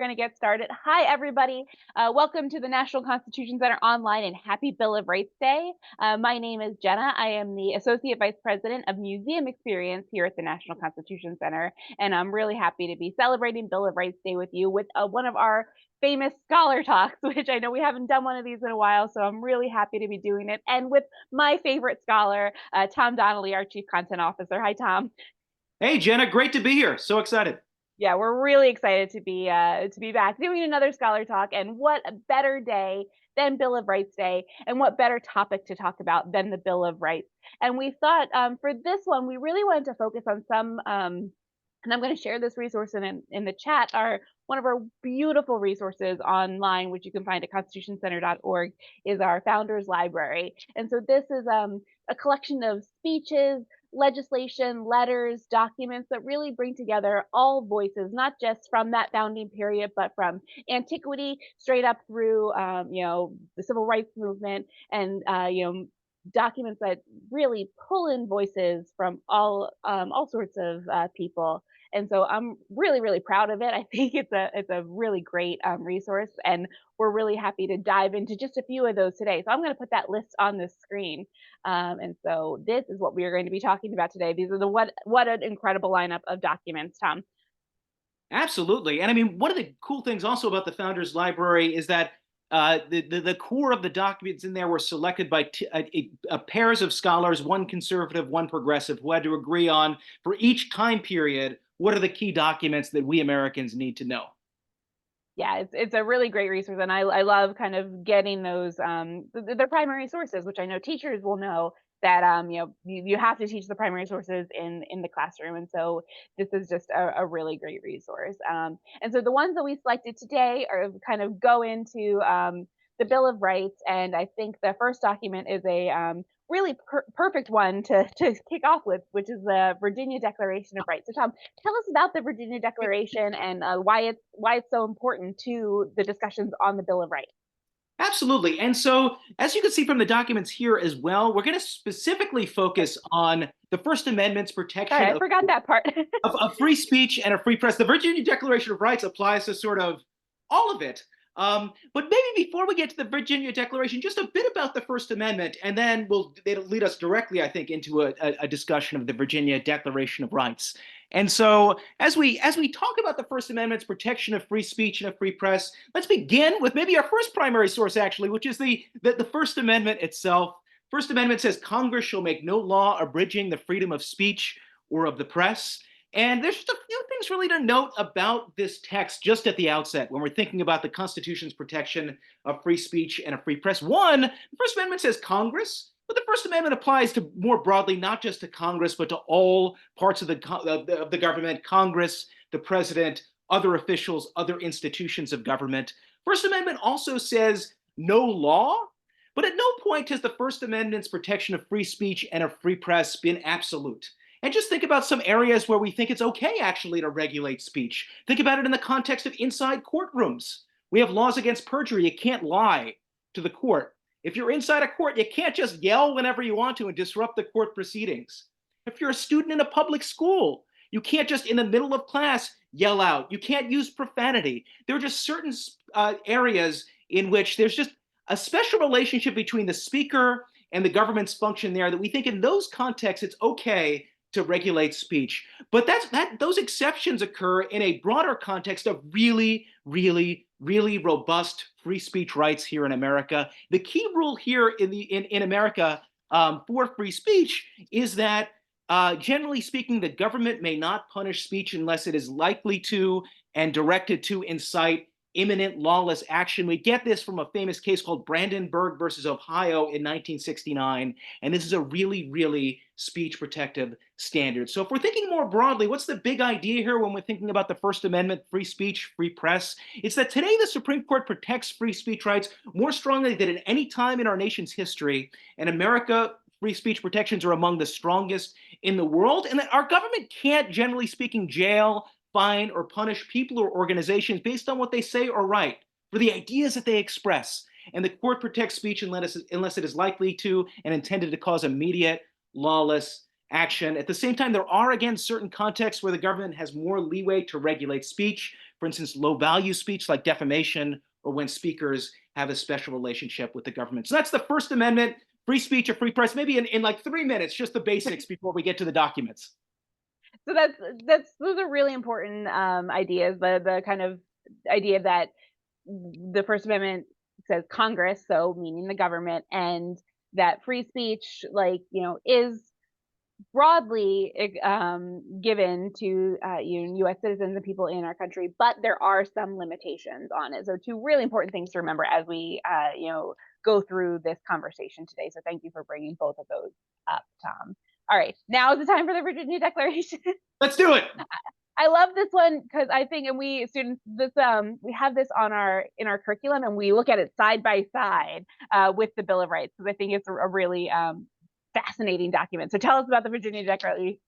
We're going to get started. Hi, everybody. Welcome to the National Constitution Center online and happy Bill of Rights Day. My name is Jenna. I am the Associate Vice President of Museum Experience here at the National Constitution Center, and I'm really happy to be celebrating Bill of Rights Day with you with one of our famous scholar talks, which I know we haven't done one of these in a while, so I'm really happy to be doing it. And with my favorite scholar, Tom Donnelly, our Chief Content Officer. Hi, Tom. Hey, Jenna, great to be here. So excited. Yeah, we're really excited to be back doing another Scholar Talk, and what a better day than Bill of Rights Day, and what better topic to talk about than the Bill of Rights. And we thought for this one, we really wanted to focus on some, and I'm going to share this resource in the chat. Our one of our beautiful resources online, which you can find at constitutioncenter.org, is our Founders Library. And so this is a collection of speeches, legislation, letters, documents that really bring together all voices, not just from that founding period, but from antiquity straight up through, the civil rights movement, and documents that really pull in voices from all sorts of people. And so I'm really, really proud of it. I think it's a really great resource, and we're really happy to dive into just a few of those today. So I'm going to put that list on the screen. And so this is what we are going to be talking about today. These are the what an incredible lineup of documents, Tom. Absolutely. And I mean, one of the cool things also about the Founders Library is that the core of the documents in there were selected by pairs of scholars, one conservative, one progressive, who had to agree on, for each time period, what are the key documents that we Americans need to know. Yeah, it's a really great resource, and I love kind of getting those their primary sources, which I know teachers will know that you have to teach the primary sources in the classroom, and so this is just a really great resource. And so the ones that we selected today are kind of go into the Bill of Rights, and I think the first document is a really perfect one to kick off with, which is the Virginia Declaration of Rights. So Tom, tell us about the Virginia Declaration and why it's so important to the discussions on the Bill of Rights. Absolutely. And so, as you can see from the documents here as well, we're going to specifically focus on the First Amendment's Sorry, protection I forgot that part. of free speech and a free press. The Virginia Declaration of Rights applies to sort of all of it. But maybe before we get to the Virginia Declaration, just a bit about the First Amendment, and then it'll lead us directly, I think, into a discussion of the Virginia Declaration of Rights. And so, as we talk about the First Amendment's protection of free speech and a free press, let's begin with maybe our first primary source, actually, which is the First Amendment itself. First Amendment says Congress shall make no law abridging the freedom of speech or of the press. And there's just a few things really to note about this text just at the outset when we're thinking about the Constitution's protection of free speech and a free press. One, the First Amendment says Congress, but the First Amendment applies to more broadly, not just to Congress, but to all parts of the government, Congress, the president, other officials, other institutions of government. First Amendment also says no law, but at no point has the First Amendment's protection of free speech and of free press been absolute. And just think about some areas where we think it's okay, actually, to regulate speech. Think about it in the context of inside courtrooms. We have laws against perjury. You can't lie to the court. If you're inside a court, you can't just yell whenever you want to and disrupt the court proceedings. If you're a student in a public school, you can't just, in the middle of class, yell out. You can't use profanity. There are just certain areas in which there's just a special relationship between the speaker and the government's function there that we think in those contexts it's okay to regulate speech. But those exceptions occur in a broader context of really, really, really robust free speech rights here in America. The key rule here in America for free speech is that generally speaking, the government may not punish speech unless it is likely to and directed to incite imminent lawless action. We get this from a famous case called Brandenburg versus Ohio in 1969. And this is a really, really speech protective standard. So if we're thinking more broadly, what's the big idea here when we're thinking about the First Amendment, free speech, free press? It's that today the Supreme Court protects free speech rights more strongly than at any time in our nation's history. And America, free speech protections are among the strongest in the world. And that our government can't, generally speaking, jail, fine, or punish people or organizations based on what they say or write for the ideas that they express. And the court protects speech unless it is likely to and intended to cause immediate lawless action. At the same time, there are, again, certain contexts where the government has more leeway to regulate speech. for instance, low value speech like defamation, or when speakers have a special relationship with the government. So that's the First Amendment, free speech or free press, maybe in like 3 minutes, just the basics before we get to the documents. So that's those are really important ideas. The kind of idea that the First Amendment says Congress, so meaning the government, and that free speech, like is broadly given to U.S. citizens and people in our country, but there are some limitations on it. So, two really important things to remember as we go through this conversation today. So, thank you for bringing both of those up, Tom. All right, now is the time for the Virginia Declaration. Let's do it. I love this one because I think, and we students, this we have this on our in our curriculum, and we look at it side by side with the Bill of Rights because I think it's a really fascinating document. So tell us about the Virginia Declaration,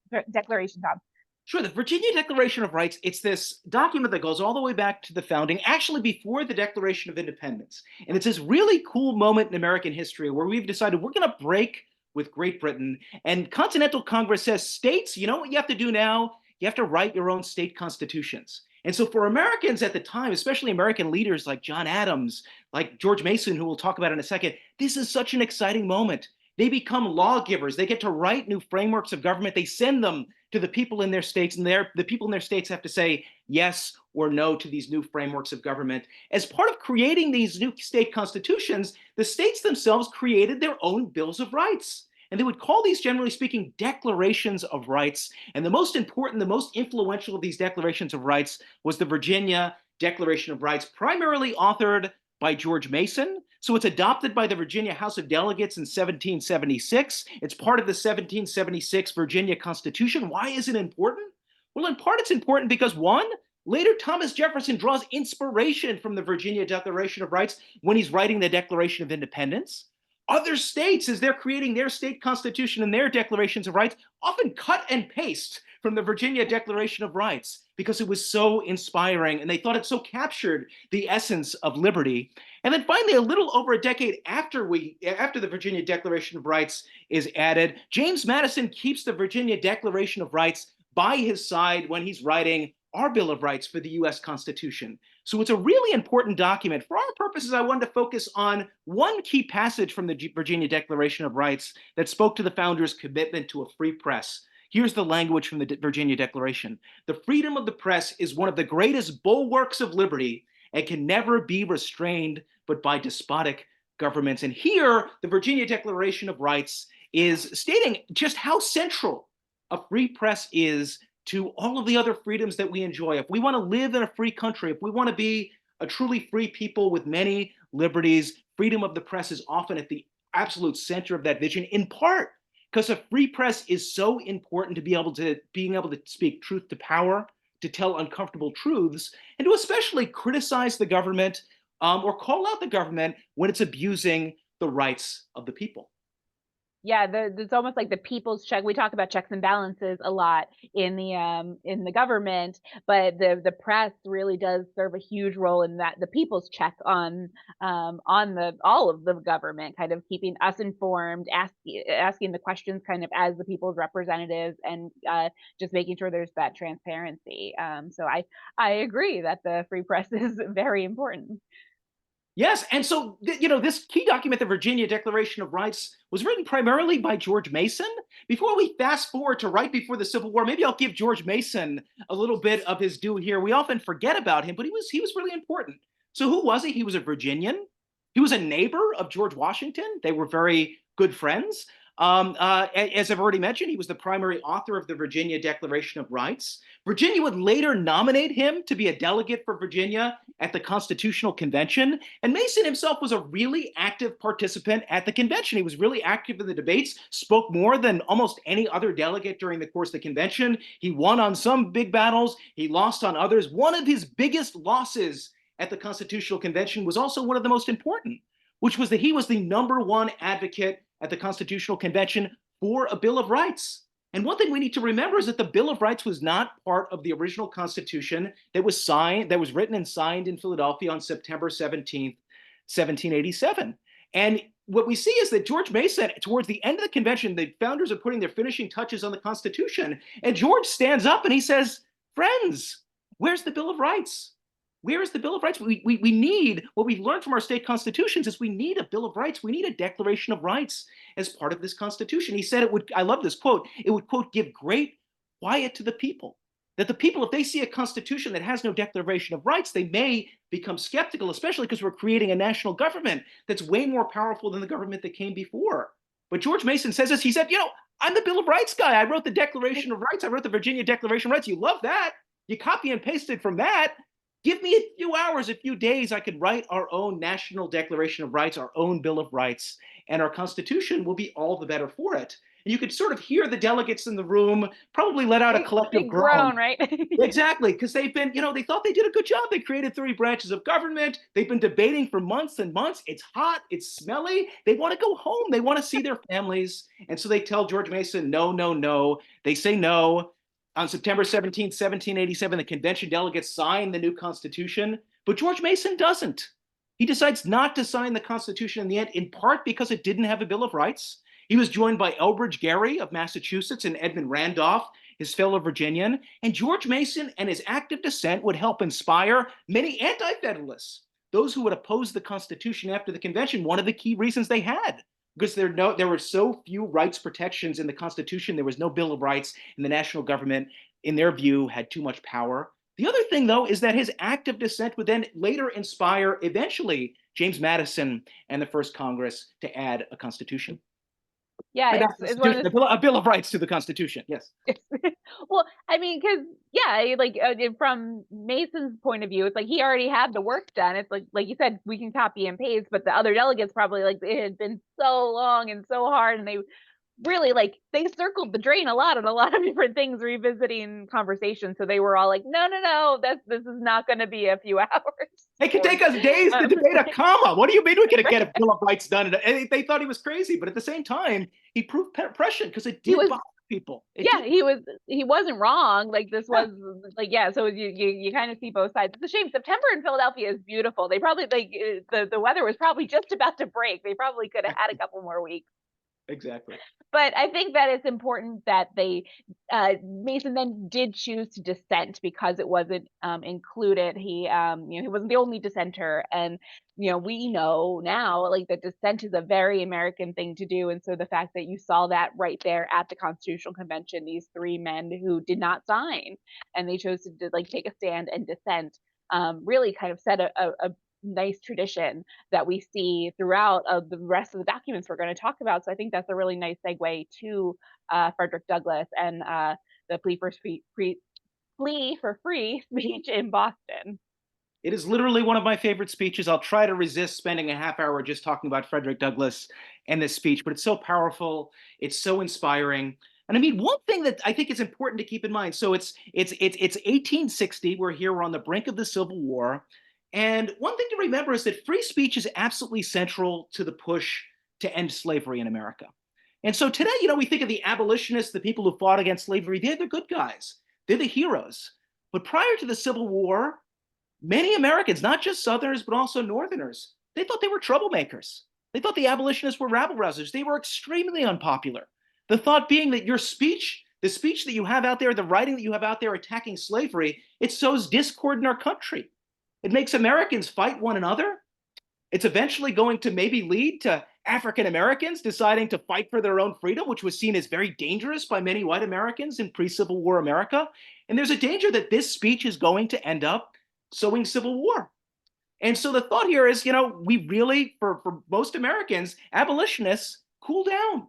Tom. Sure. The Virginia Declaration of Rights, it's this document that goes all the way back to the founding, actually before the Declaration of Independence. And it's this really cool moment in American history where we've decided we're going to break with Great Britain. And Continental Congress says, states, you know what you have to do now? You have to write your own state constitutions. And so for Americans at the time, especially American leaders like John Adams, like George Mason, who we'll talk about in a second, this is such an exciting moment. They become lawgivers. They get to write new frameworks of government. They send them to the people in their states, and the people in their states have to say yes or no to these new frameworks of government. As part of creating these new state constitutions, the states themselves created their own bills of rights. And they would call these, generally speaking, declarations of rights. And the most important, the most influential of these declarations of rights was the Virginia Declaration of Rights, primarily authored by George Mason. So it's adopted by the Virginia House of Delegates in 1776. It's part of the 1776 Virginia Constitution. Why is it important? Well, in part, it's important because, one, later Thomas Jefferson draws inspiration from the Virginia Declaration of Rights when he's writing the Declaration of Independence. Other states, as they're creating their state constitution and their declarations of rights, often cut and paste from the Virginia Declaration of Rights because it was so inspiring and they thought it so captured the essence of liberty. And then finally, a little over a decade after the Virginia Declaration of Rights is added, James Madison keeps the Virginia Declaration of Rights by his side when he's writing our Bill of Rights for the US Constitution. So it's a really important document. For our purposes, I wanted to focus on one key passage from the Virginia Declaration of Rights that spoke to the founders' commitment to a free press. Here's the language from the Virginia Declaration. The freedom of the press is one of the greatest bulwarks of liberty and can never be restrained but by despotic governments. And here, the Virginia Declaration of Rights is stating just how central a free press is to all of the other freedoms that we enjoy. If we want to live in a free country, if we want to be a truly free people with many liberties, freedom of the press is often at the absolute center of that vision, in part because a free press is so important to being able to speak truth to power, to tell uncomfortable truths, and to especially criticize the government or call out the government when it's abusing the rights of the people. Yeah, it's almost like the people's check. We talk about checks and balances a lot in the government, but the press really does serve a huge role in that, the people's check on the all of the government, kind of keeping us informed, asking the questions kind of as the people's representatives, and just making sure there's that transparency. So I agree that the free press is very important. Yes, and so this key document, the Virginia Declaration of Rights, was written primarily by George Mason. Before we fast forward to right before the Civil War, maybe I'll give George Mason a little bit of his due here. We often forget about him, but he was really important. So who was he? He was a Virginian. He was a neighbor of George Washington. They were very good friends. As I've already mentioned, he was the primary author of the Virginia Declaration of Rights. Virginia would later nominate him to be a delegate for Virginia at the Constitutional Convention. And Mason himself was a really active participant at the convention. He was really active in the debates, spoke more than almost any other delegate during the course of the convention. He won on some big battles, he lost on others. One of his biggest losses at the Constitutional Convention was also one of the most important, which was that he was the #1 advocate at the Constitutional Convention for a Bill of Rights. And one thing we need to remember is that the Bill of Rights was not part of the original Constitution that was written and signed in Philadelphia on September 17th, 1787. And what we see is that George Mason, towards the end of the convention, the founders are putting their finishing touches on the Constitution, and George stands up and he says, "Friends, where's the Bill of Rights? Where is the Bill of Rights? We need what we've learned from our state constitutions is we need a Bill of Rights. We need a Declaration of Rights as part of this Constitution. He said it would, I love this quote, it would, quote, give great quiet to the people. That the people, if they see a constitution that has no Declaration of Rights, they may become skeptical, especially because we're creating a national government that's way more powerful than the government that came before. But George Mason says this. He said, I'm the Bill of Rights guy. I wrote the Declaration of Rights. I wrote the Virginia Declaration of Rights. You love that. You copy and pasted from that. Give me a few hours, a few days, I could write our own National Declaration of Rights, our own Bill of Rights, and our Constitution will be all the better for it. And you could sort of hear the delegates in the room probably let out a collective Big groan. groan, right? Exactly, because they've been, they thought they did a good job. They created 3 branches of government. They've been debating for months and months. It's hot, it's smelly. They want to go home. They want to see their families. And so they tell George Mason, no, no, no. They say no. On September 17th, 1787, the convention delegates sign the new Constitution, but George Mason doesn't. He decides not to sign the Constitution in the end, in part because it didn't have a Bill of Rights. He was joined by Elbridge Gerry of Massachusetts and Edmund Randolph, his fellow Virginian, and George Mason and his active dissent would help inspire many anti-federalists, those who would oppose the Constitution after the convention. One of the key reasons they had, because there were so few rights protections in the Constitution, there was no Bill of Rights, and the national government, in their view, had too much power. The other thing, though, is that his active dissent would then later inspire, eventually, James Madison and the First Congress to add a Constitution. Yeah, it's one of A Bill of Rights to the Constitution. Yes. well, I mean, because yeah, like from Mason's point of view, it's like he already had the work done. It's like you said, we can copy and paste, but the other delegates probably like it had been so long and so hard, and they really like they circled the drain a lot on a lot of different things, revisiting conversations. So they were all like, no, no, no, this is not going to be a few hours. It could take us days to debate a comma. What do you mean we can get a Right. Bill of Rights done? And they thought he was crazy, but at the same time, he proved prescient because it He did was bother people. It yeah, did. he wasn't wrong. Like this Yeah, was like yeah, so you kind of see both sides. It's a shame. September in Philadelphia is beautiful. They probably like the weather was probably just about to break. They probably could have had a couple more weeks. exactly. But I think that it's important that they Mason then did choose to dissent because it wasn't included. He wasn't the only dissenter, and we know now like that dissent is a very American thing to do. And so the fact that you saw that right there at the Constitutional Convention, these 3 men who did not sign and they chose to like take a stand and dissent, really kind of set a nice tradition that we see throughout the rest of the documents we're going to talk about. So I think that's a really nice segue to Frederick Douglass and the plea for free speech in Boston. It is literally one of my favorite speeches. I'll try to resist spending a half hour just talking about Frederick Douglass and this speech, but it's so powerful. It's so inspiring. And I mean, one thing that I think is important to keep in mind. So it's 1860. We're on the brink of the Civil War. And one thing to remember is that free speech is absolutely central to the push to end slavery in America. And so today, we think of the abolitionists, the people who fought against slavery. They're the good guys. They're the heroes. But prior to the Civil War, many Americans, not just Southerners, but also Northerners, they thought they were troublemakers. They thought the abolitionists were rabble rousers. They were extremely unpopular. The thought being that your speech, the speech that you have out there, the writing that you have out there attacking slavery, it sows discord in our country. It makes Americans fight one another. It's eventually going to maybe lead to African Americans deciding to fight for their own freedom, which was seen as very dangerous by many white Americans in pre-Civil War America. And there's a danger that this speech is going to end up sowing civil war. And so the thought here is, we really, for most Americans, abolitionists cool down.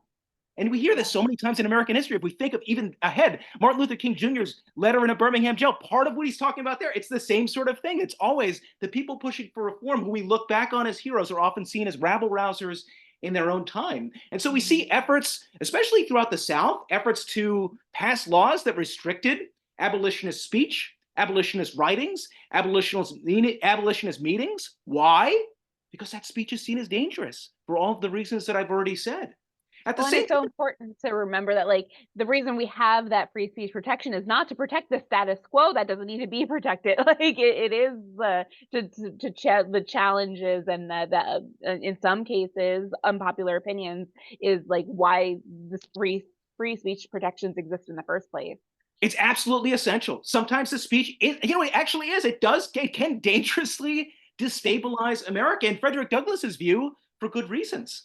And we hear this so many times in American history. If we think of even ahead, Martin Luther King Jr.'s letter in a Birmingham jail, part of what he's talking about there, it's the same sort of thing. It's always the people pushing for reform who we look back on as heroes are often seen as rabble rousers in their own time. And so we see efforts, especially throughout the South, efforts to pass laws that restricted abolitionist speech, abolitionist writings, abolitionist meetings. Why? Because that speech is seen as dangerous for all of the reasons that I've already said. At the Well, and same it's so time, important to remember that, like, the reason we have that free speech protection is not to protect the status quo that doesn't need to be protected. Like, it is the challenges and in some cases, unpopular opinions is like why this free speech protections exist in the first place. It's absolutely essential. Sometimes the speech, it actually is. It can dangerously destabilize America, in Frederick Douglass's view, for good reasons.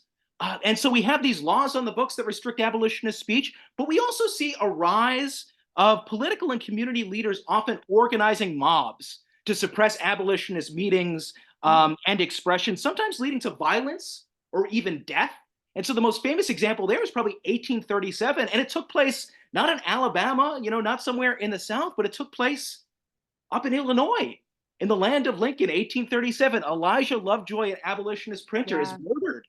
And so we have these laws on the books that restrict abolitionist speech, but we also see a rise of political and community leaders often organizing mobs to suppress abolitionist meetings Mm, and expression, sometimes leading to violence or even death. And so the most famous example there is probably 1837, and it took place not in Alabama, not somewhere in the South, but it took place up in Illinois, in the land of Lincoln, 1837. Elijah Lovejoy, an abolitionist printer, is yeah. murdered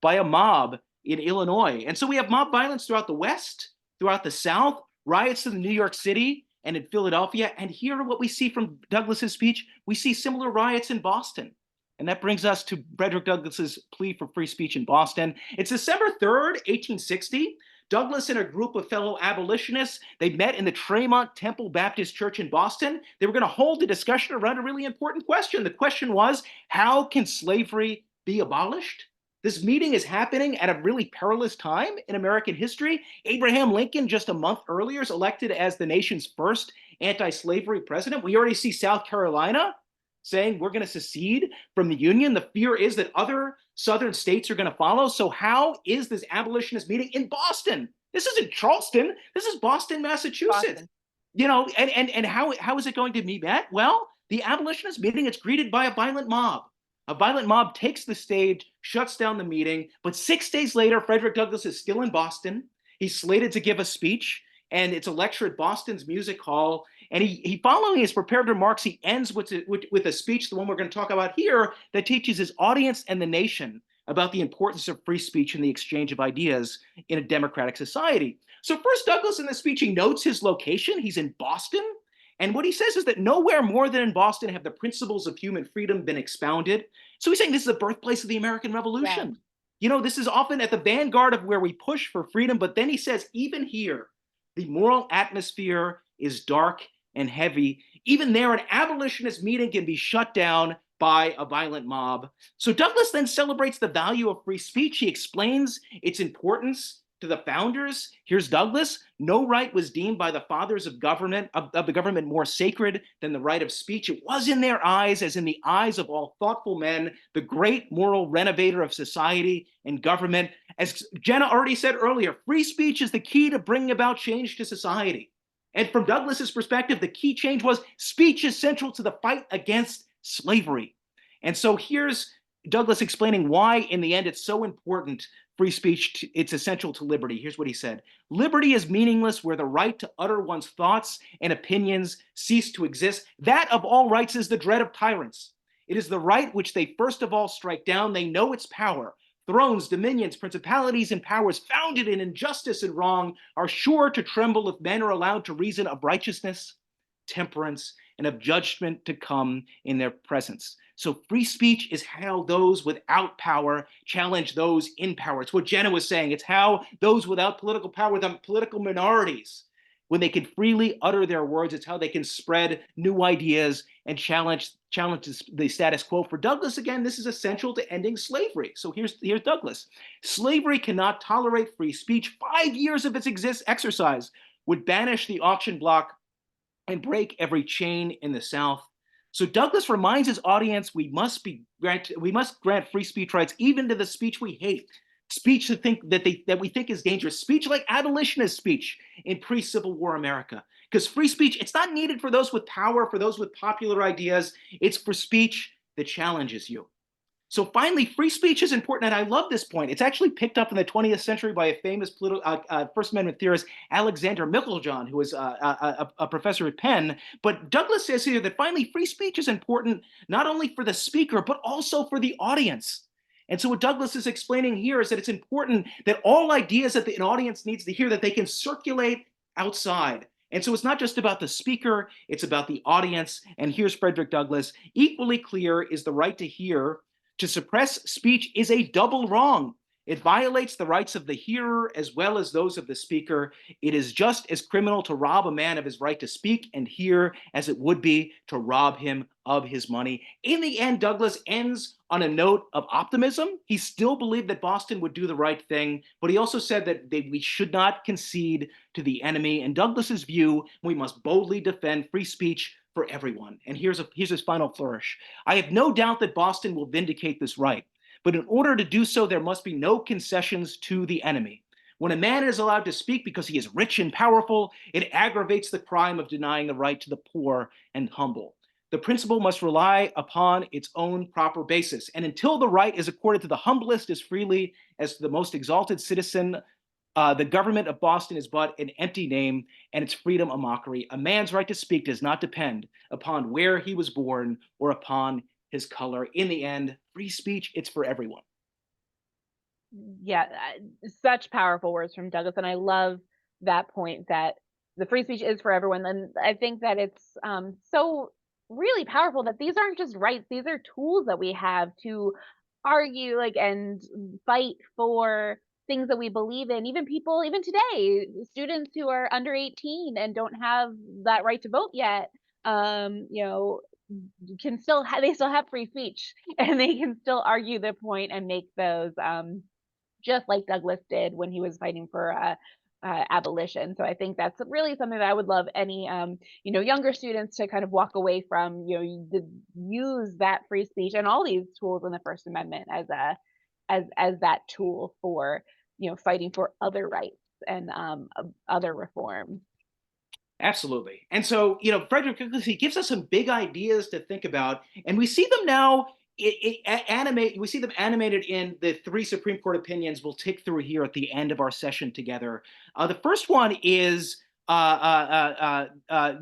by a mob in Illinois. And so we have mob violence throughout the West, throughout the South, riots in New York City and in Philadelphia. And here, what we see from Douglas's speech, we see similar riots in Boston. And that brings us to Frederick Douglass's plea for free speech in Boston. It's December 3rd, 1860. Douglass and a group of fellow abolitionists, they met in the Tremont Temple Baptist Church in Boston. They were going to hold a discussion around a really important question. The question was, how can slavery be abolished? This meeting is happening at a really perilous time in American history. Abraham Lincoln, just a month earlier, is elected as the nation's first anti-slavery president. We already see South Carolina saying we're going to secede from the Union. The fear is that other Southern states are going to follow. So how is this abolitionist meeting in Boston? This isn't Charleston. This is Boston, Massachusetts. Boston. And how is it going to be met? Well, the abolitionist meeting, it's greeted by a violent mob. A violent mob takes the stage, shuts down the meeting. But 6 days later, Frederick Douglass is still in Boston. He's slated to give a speech, and it's a lecture at Boston's Music Hall. And he following his prepared remarks, he ends with a speech, the one we're going to talk about here, that teaches his audience and the nation about the importance of free speech and the exchange of ideas in a democratic society. So first, Douglass in the speech, he notes his location. He's in Boston. And what he says is that nowhere more than in Boston have the principles of human freedom been expounded. So he's saying this is the birthplace of the American Yes. Revolution. This is often at the vanguard of where we push for freedom. But then he says, even here, the moral atmosphere is dark and heavy. Even there, an abolitionist meeting can be shut down by a violent mob. So Douglass then celebrates the value of free speech. He explains its importance to the founders. Here's Douglass. No right was deemed by the fathers of the government more sacred than the right of speech. It was in their eyes, as in the eyes of all thoughtful men, the great moral renovator of society and government. As Jenna already said earlier, free speech is the key to bringing about change to society. And from Douglass's perspective, the key change was speech is central to the fight against slavery. And so here's Douglass explaining why, in the end, it's so important. Free speech, it's essential to liberty. Here's what he said. Liberty is meaningless where the right to utter one's thoughts and opinions cease to exist. That of all rights is the dread of tyrants. It is the right which they first of all strike down. They know its power. Thrones, dominions, principalities, and powers founded in injustice and wrong are sure to tremble if men are allowed to reason of righteousness, temperance, and of judgment to come in their presence. So free speech is how those without power challenge those in power. It's what Jenna was saying. It's how those without political power, the political minorities, when they can freely utter their words, it's how they can spread new ideas and challenge the status quo. For Douglass, again, this is essential to ending slavery. So here's Douglass. Slavery cannot tolerate free speech. 5 years of its exercise would banish the auction block and break every chain in the South. So Douglass reminds his audience we must grant free speech rights even to the speech we hate, speech that we think is dangerous, speech like abolitionist speech in pre-Civil War America. Because free speech, it's not needed for those with power, for those with popular ideas. It's for speech that challenges you. So finally, free speech is important, and I love this point. It's actually picked up in the 20th century by a famous First Amendment theorist, Alexander Meiklejohn, who was a professor at Penn. But Douglass says here that finally, free speech is important not only for the speaker, but also for the audience. And so what Douglass is explaining here is that it's important that all ideas that an audience needs to hear, that they can circulate outside. And so it's not just about the speaker, it's about the audience. And here's Frederick Douglass. Equally clear is the right to hear. To suppress speech is a double wrong. It violates the rights of the hearer as well as those of the speaker. It is just as criminal to rob a man of his right to speak and hear as it would be to rob him of his money. In the end, Douglas ends on a note of optimism. He still believed that Boston would do the right thing, but he also said that we should not concede to the enemy. In Douglas's view, we must boldly defend free speech for everyone. And here's his final flourish. I have no doubt that Boston will vindicate this right, but in order to do so, there must be no concessions to the enemy. When a man is allowed to speak because he is rich and powerful, it aggravates the crime of denying the right to the poor and humble. The principle must rely upon its own proper basis. And until the right is accorded to the humblest as freely as to the most exalted citizen, the government of Boston is but an empty name and its freedom a mockery. A man's right to speak does not depend upon where he was born or upon his color. In the end, free speech, it's for everyone. Yeah, such powerful words from Douglas, and I love that point that the free speech is for everyone. And I think that it's so really powerful that these aren't just rights; these are tools that we have to argue, like, and fight for things that we believe in. Even people, even today, students who are under 18 and don't have that right to vote yet, you know, can still they still have free speech, and they can still argue their point and make those just like Douglas did when he was fighting for abolition. So I think that's really something that I would love any younger students to kind of walk away from. Use that free speech and all these tools in the First Amendment as as that tool for fighting for other rights and other reforms. Absolutely. And so, Frederick Douglass, he gives us some big ideas to think about, and we see them now we see them animated in the three Supreme Court opinions we'll tick through here at the end of our session together. The first one is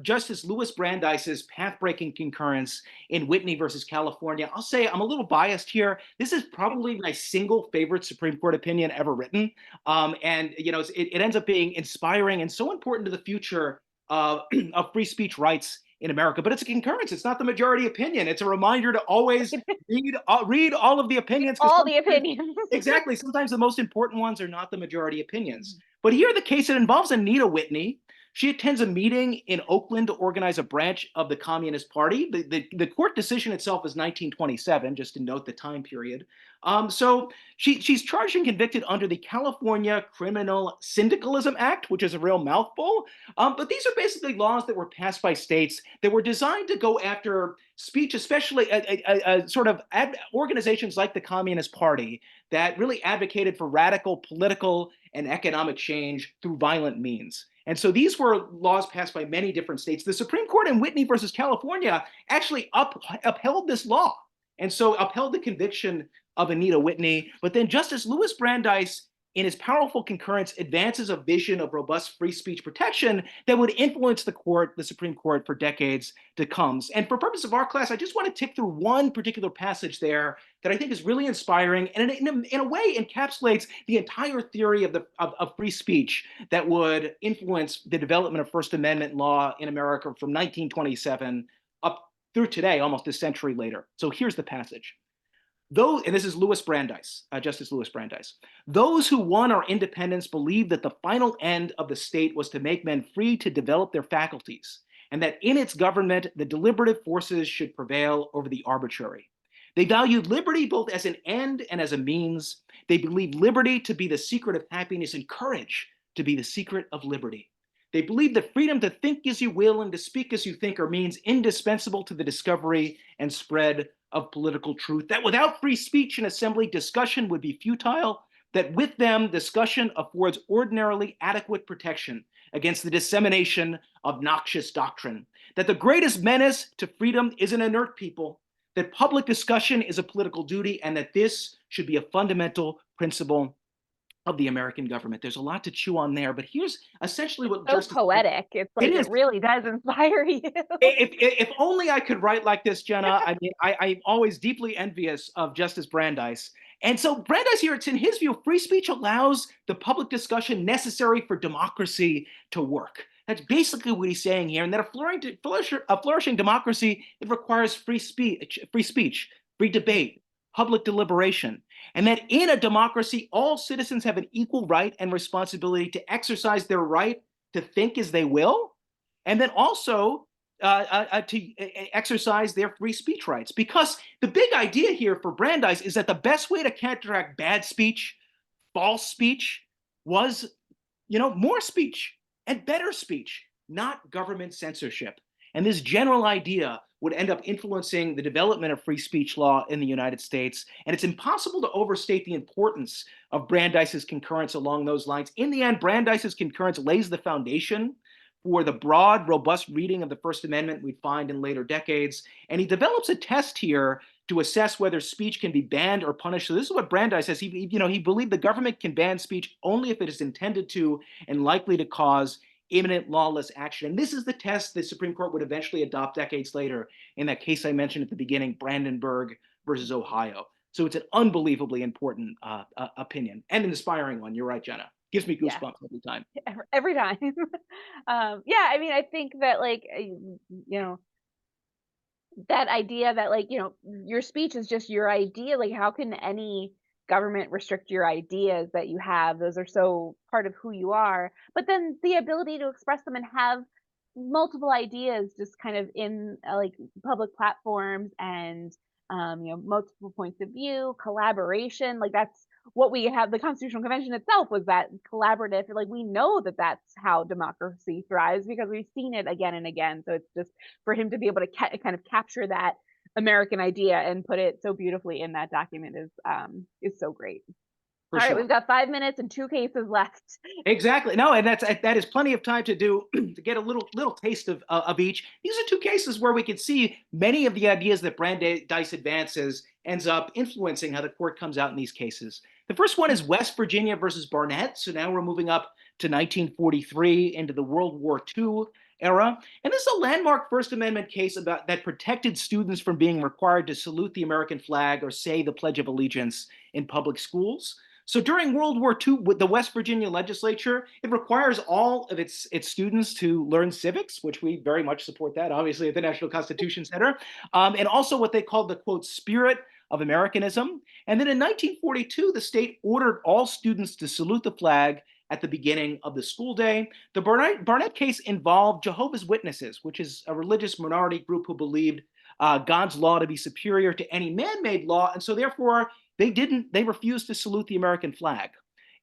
Justice Louis Brandeis's path-breaking concurrence in Whitney versus California. I'll say I'm a little biased here. This is probably my single favorite Supreme Court opinion ever written, and it ends up being inspiring and so important to the future of free speech rights in America. But it's a concurrence. It's not the majority opinion. It's a reminder to always read all of the opinions. All the opinions. Exactly. Sometimes the most important ones are not the majority opinions. But here, the case, it involves Anita Whitney. She attends a meeting in Oakland to organize a branch of the Communist Party. The court decision itself is 1927, just to note the time period. So she's charged and convicted under the California Criminal Syndicalism Act, which is a real mouthful. But these are basically laws that were passed by states that were designed to go after speech, especially sort of organizations like the Communist Party that really advocated for radical political and economic change through violent means. And so these were laws passed by many different states. The Supreme Court in Whitney versus California actually upheld this law, and so upheld the conviction of Anita Whitney. But then Justice Louis Brandeis, in his powerful concurrence, advances a vision of robust free speech protection that would influence the Supreme Court, for decades to come. And for purpose of our class, I just want to tick through one particular passage there that I think is really inspiring and in a way encapsulates the entire theory of free speech that would influence the development of First Amendment law in America from 1927 up through today, almost a century later. So here's the passage. And this is Justice Louis Brandeis. Those who won our independence believed that the final end of the state was to make men free to develop their faculties, and that in its government, the deliberative forces should prevail over the arbitrary. They valued liberty both as an end and as a means. They believed liberty to be the secret of happiness and courage to be the secret of liberty. They believed that freedom to think as you will and to speak as you think are means indispensable to the discovery and spread of political truth, that without free speech and assembly, discussion would be futile, that with them, discussion affords ordinarily adequate protection against the dissemination of noxious doctrine, that the greatest menace to freedom is an inert people, that public discussion is a political duty, and that this should be a fundamental principle of the American government. There's a lot to chew on there, but here's essentially what So poetic. It's like it really does inspire you. If only I could write like this, Jenna. I mean, I'm always deeply envious of Justice Brandeis. And so Brandeis here, it's in his view, free speech allows the public discussion necessary for democracy to work. That's basically what he's saying here. And that a flourishing democracy, it requires free speech, free debate, public deliberation, and that in a democracy, all citizens have an equal right and responsibility to exercise their right to think as they will, and then also to exercise their free speech rights. Because the big idea here for Brandeis is that the best way to counteract bad speech, false speech, was more speech and better speech, not government censorship. And this general idea would end up influencing the development of free speech law in the United States. And it's impossible to overstate the importance of Brandeis's concurrence along those lines. In the end, Brandeis's concurrence lays the foundation for the broad, robust reading of the First Amendment we'd find in later decades. And he develops a test here to assess whether speech can be banned or punished. So this is what Brandeis says. He believed the government can ban speech only if it is intended to and likely to cause imminent lawless action. And this is the test the Supreme Court would eventually adopt decades later in that case I mentioned at the beginning, Brandenburg versus Ohio. So it's an unbelievably important opinion and an inspiring one. You're right, Jenna. Gives me Yeah, goosebumps every time. every time. Yeah, I mean, I think that that idea that your speech is just your idea. Like, how can any government restrict your ideas that you have? Those are so part of who you are. But then the ability to express them and have multiple ideas just kind of in like public platforms and multiple points of view, collaboration. Like that's what we have. The Constitutional Convention itself was that collaborative. Like we know that that's how democracy thrives because we've seen it again and again. So it's just for him to be able to kind of capture that American idea and put it so beautifully in that document is so great. For All right, sure. we've got 5 minutes and two cases left. Exactly. No, and that is plenty of time to do to get a little taste of each. These are two cases where we can see many of the ideas that Brandeis advances ends up influencing how the court comes out in these cases. The first one is West Virginia versus Barnett. So now we're moving up to 1943 into the World War II era. And this is a landmark First Amendment case about that protected students from being required to salute the American flag or say the Pledge of Allegiance in public schools. So during World War II, with the West Virginia legislature, it requires all of its students to learn civics, which we very much support that, obviously, at the National Constitution Center, and also what they called the, quote, spirit of Americanism. And then in 1942, the state ordered all students to salute the flag at the beginning of the school day. The Barnett case involved Jehovah's Witnesses, which is a religious minority group who believed God's law to be superior to any man-made law, and so therefore they refused to salute the American flag.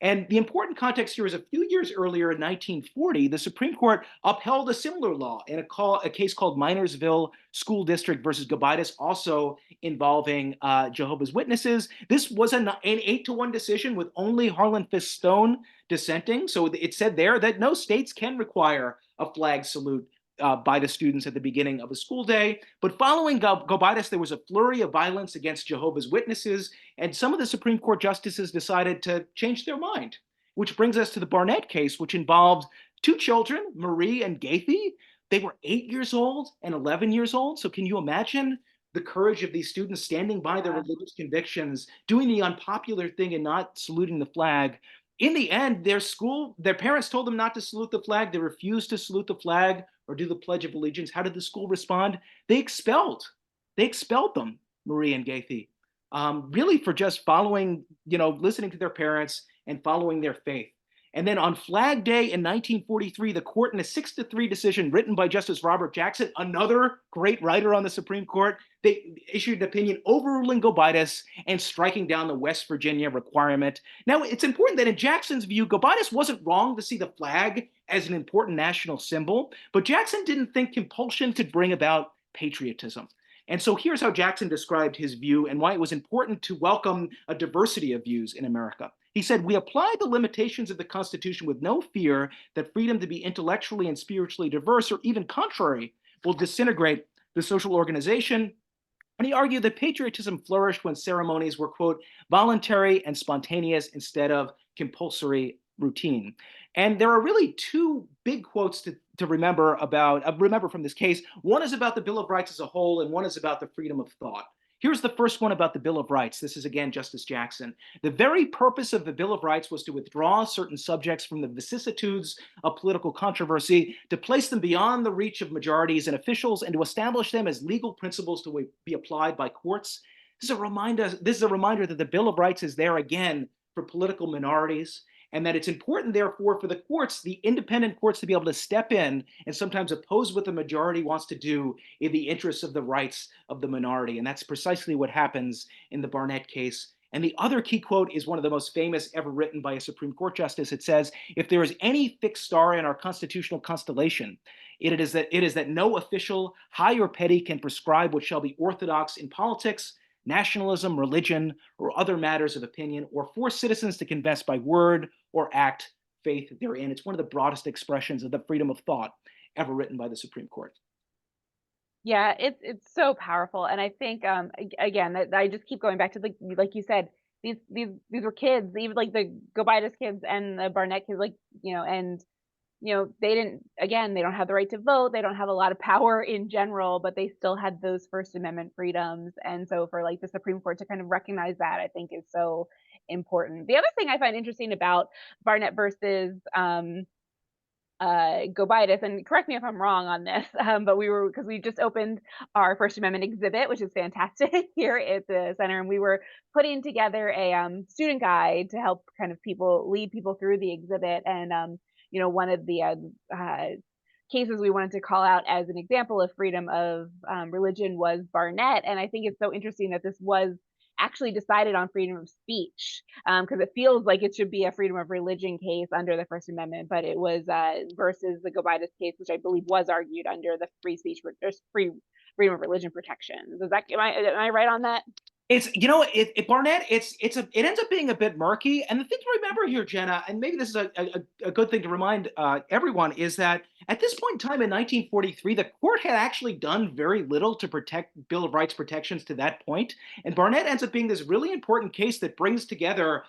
And the important context here is a few years earlier in 1940, the Supreme Court upheld a similar law in a case called Minersville School District versus Gobitis, also involving Jehovah's Witnesses. This was an 8-1 decision with only Harlan Fiske Stone dissenting. So it said there that no states can require a flag salute by the students at the beginning of a school day. But following Gobitis, there was a flurry of violence against Jehovah's Witnesses, and some of the Supreme Court justices decided to change their mind, which brings us to the Barnett case, which involved two children, Marie and Gaithy. They were 8 years old and 11 years old. So can you imagine the courage of these students standing by their religious convictions, doing the unpopular thing and not saluting the flag? In the end, their parents told them not to salute the flag. They refused to salute the flag or do the Pledge of Allegiance. How did the school respond? They expelled them, Marie and Gaithy, really for just following, listening to their parents and following their faith. And then on Flag Day in 1943, the court, in a 6-3 decision written by Justice Robert Jackson, another great writer on the Supreme Court, they issued an opinion overruling Gobitis and striking down the West Virginia requirement. Now, it's important that in Jackson's view, Gobitis wasn't wrong to see the flag as an important national symbol, but Jackson didn't think compulsion could bring about patriotism. And so here's how Jackson described his view and why it was important to welcome a diversity of views in America. He said, "We apply the limitations of the Constitution with no fear that freedom to be intellectually and spiritually diverse or even contrary will disintegrate the social organization." And he argued that patriotism flourished when ceremonies were, quote, voluntary and spontaneous instead of compulsory routine. And there are really two big quotes to remember from this case. One is about the Bill of Rights as a whole, and one is about the freedom of thought. Here's the first one about the Bill of Rights. This is, again, Justice Jackson. "The very purpose of the Bill of Rights was to withdraw certain subjects from the vicissitudes of political controversy, to place them beyond the reach of majorities and officials, and to establish them as legal principles to be applied by courts. This is a reminder that the Bill of Rights is there again for political minorities, and that it's important, therefore, for the courts, the independent courts, to be able to step in and sometimes oppose what the majority wants to do in the interests of the rights of the minority. And that's precisely what happens in the Barnett case. And the other key quote is one of the most famous ever written by a Supreme Court justice. It says, "If there is any fixed star in our constitutional constellation, it is that no official, high or petty, can prescribe what shall be orthodox in politics, nationalism, religion, or other matters of opinion, or force citizens to confess by word or act faith therein." It's one of the broadest expressions of the freedom of thought ever written by the Supreme Court. Yeah, it's so powerful, and I think again that I just keep going back to like you said, these were kids, even like the Gobitis kids and the Barnett kids, like and they didn't, again, they don't have the right to vote, they don't have a lot of power in general, but they still had those First Amendment freedoms, and so for like the Supreme Court to kind of recognize that, I think is so important. The other thing I find interesting about Barnett versus Gobitis, and correct me if I'm wrong on this, but because we just opened our First Amendment exhibit, which is fantastic here at the center, and we were putting together a student guide to help kind of lead people through the exhibit, and one of the cases we wanted to call out as an example of freedom of religion was Barnett, and I think it's so interesting that this was actually decided on freedom of speech, because it feels like it should be a freedom of religion case under the First Amendment, but it was versus the Gobitis case, which I believe was argued under the free speech or free freedom of religion protections. Is that am I right on that? Barnett. It ends up being a bit murky. And the thing to remember here, Jenna, and maybe this is a good thing to remind everyone, is that at this point in time in 1943, the court had actually done very little to protect Bill of Rights protections to that point. And Barnett ends up being this really important case that brings together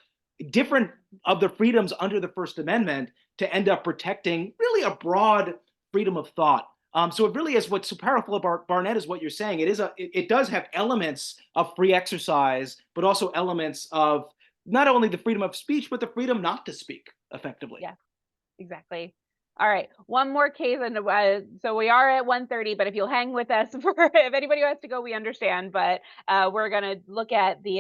different of the freedoms under the First Amendment to end up protecting really a broad freedom of thought. So it really is, what's so powerful about Barnett is what you're saying. It does have elements of free exercise, but also elements of not only the freedom of speech, but the freedom not to speak effectively. Yeah, exactly. All right, one more case, and so we are at 1:30. But if you'll hang with us for if anybody wants to go, we understand. But we're gonna look at the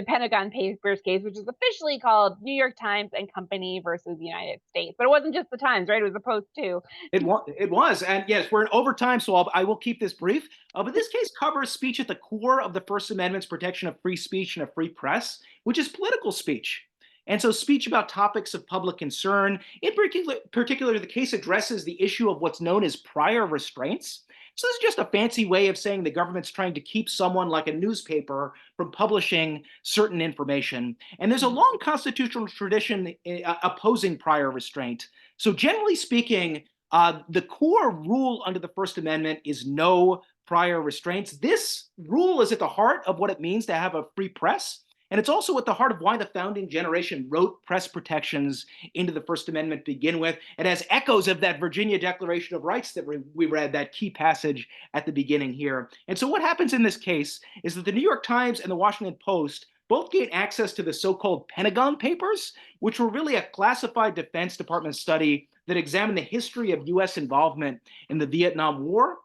Pentagon Papers case, which is officially called New York Times and Company versus the United States. But it wasn't just the Times, right? It was the Post too. It was, and yes, we're in overtime, so I will keep this brief. But this case covers speech at the core of the First Amendment's protection of free speech and a free press, which is political speech. And so, speech about topics of public concern, in particular, the case addresses the issue of what's known as prior restraints. So, this is just a fancy way of saying the government's trying to keep someone like a newspaper from publishing certain information. And there's a long constitutional tradition opposing prior restraint. So, generally speaking, the core rule under the First Amendment is no prior restraints. This rule is at the heart of what it means to have a free press. And it's also at the heart of why the founding generation wrote press protections into the First Amendment to begin with. It has echoes of that Virginia Declaration of Rights that we read, that key passage at the beginning here. And so what happens in this case is that the New York Times and the Washington Post both gain access to the so-called Pentagon Papers, which were really a classified Defense Department study that examined the history of U.S. involvement in the Vietnam War.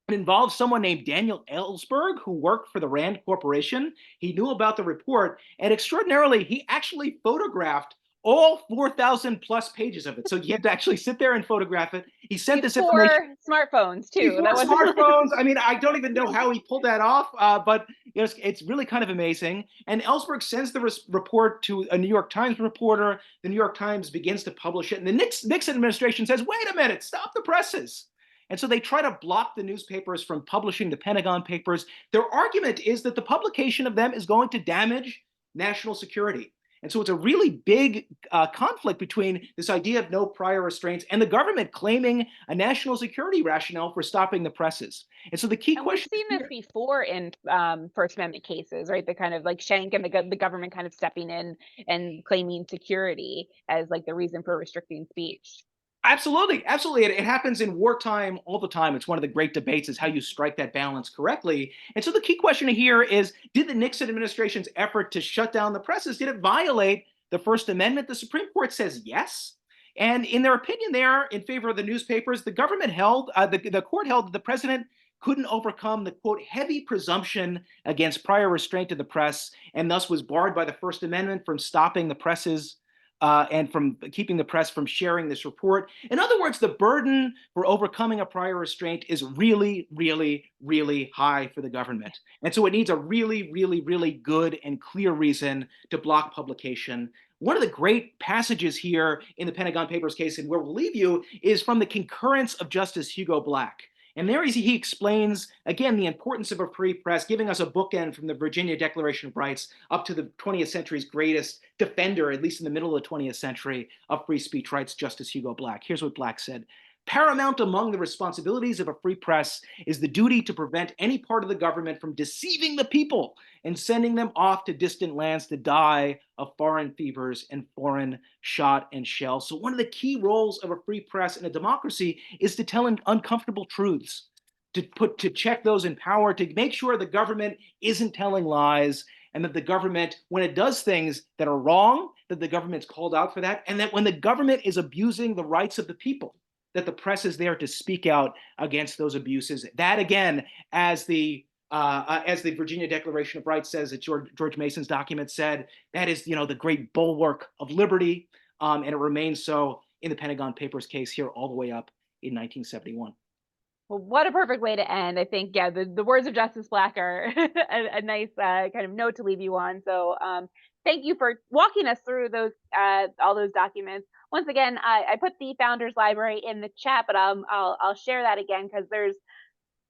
It involves someone named Daniel Ellsberg, who worked for the Rand Corporation. He knew about the report, and extraordinarily, he actually photographed all 4,000 plus pages of it. So you had to actually sit there and photograph it. He sent this information Before smartphones too. before smartphones. I mean, I don't even know how he pulled that off, but it's really kind of amazing. And Ellsberg sends the report to a New York Times reporter. The New York Times begins to publish it, and the Nixon administration says, "Wait a minute, stop the presses." And so they try to block the newspapers from publishing the Pentagon Papers. Their argument is that the publication of them is going to damage national security. And so it's a really big conflict between this idea of no prior restraints and the government claiming a national security rationale for stopping the presses. And so the key And we've question seen this before in First Amendment cases, right? The kind of like Schenck and the government kind of stepping in and claiming security as like the reason for restricting speech. Absolutely, absolutely. It happens in wartime all the time. It's one of the great debates is how you strike that balance correctly. And so the key question here is, did the Nixon administration's effort to shut down the presses, did it violate the First Amendment? The Supreme Court says yes. And in their opinion there, in favor of the newspapers, the government held, the court held that the president couldn't overcome the quote heavy presumption against prior restraint of the press, and thus was barred by the First Amendment from stopping the presses and from keeping the press from sharing this report. In other words, the burden for overcoming a prior restraint is really, really, really high for the government. And so it needs a really, really, really good and clear reason to block publication. One of the great passages here in the Pentagon Papers case, and where we'll leave you, is from the concurrence of Justice Hugo Black. And there he explains, again, the importance of a free press, giving us a bookend from the Virginia Declaration of Rights up to the 20th century's greatest defender, at least in the middle of the 20th century, of free speech rights, Justice Hugo Black. Here's what Black said. Paramount among the responsibilities of a free press is the duty to prevent any part of the government from deceiving the people and sending them off to distant lands to die of foreign fevers and foreign shot and shell. So one of the key roles of a free press in a democracy is to tell uncomfortable truths, to check those in power, to make sure the government isn't telling lies, and that the government, when it does things that are wrong, that the government's called out for that, and that when the government is abusing the rights of the people, that the press is there to speak out against those abuses. That, again, as the Virginia Declaration of Rights says, that George Mason's document said, that is, the great bulwark of liberty, and it remains so in the Pentagon Papers case here all the way up in 1971. Well, what a perfect way to end. I think, yeah, the words of Justice Black are a nice kind of note to leave you on. So thank you for walking us through those all those documents. Once again, I put the Founders Library in the chat, but I'll share that again because there's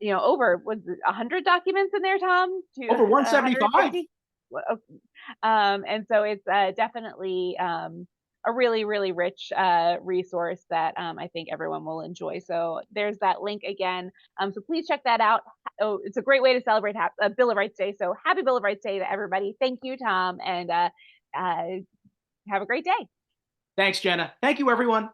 over 100 documents in there, Tom, to Over 175. 150. And so it's definitely a really, really rich resource that I think everyone will enjoy. So there's that link again. So please check that out. Oh, it's a great way to celebrate Bill of Rights Day. So happy Bill of Rights Day to everybody. Thank you, Tom, and have a great day. Thanks, Jenna. Thank you, everyone.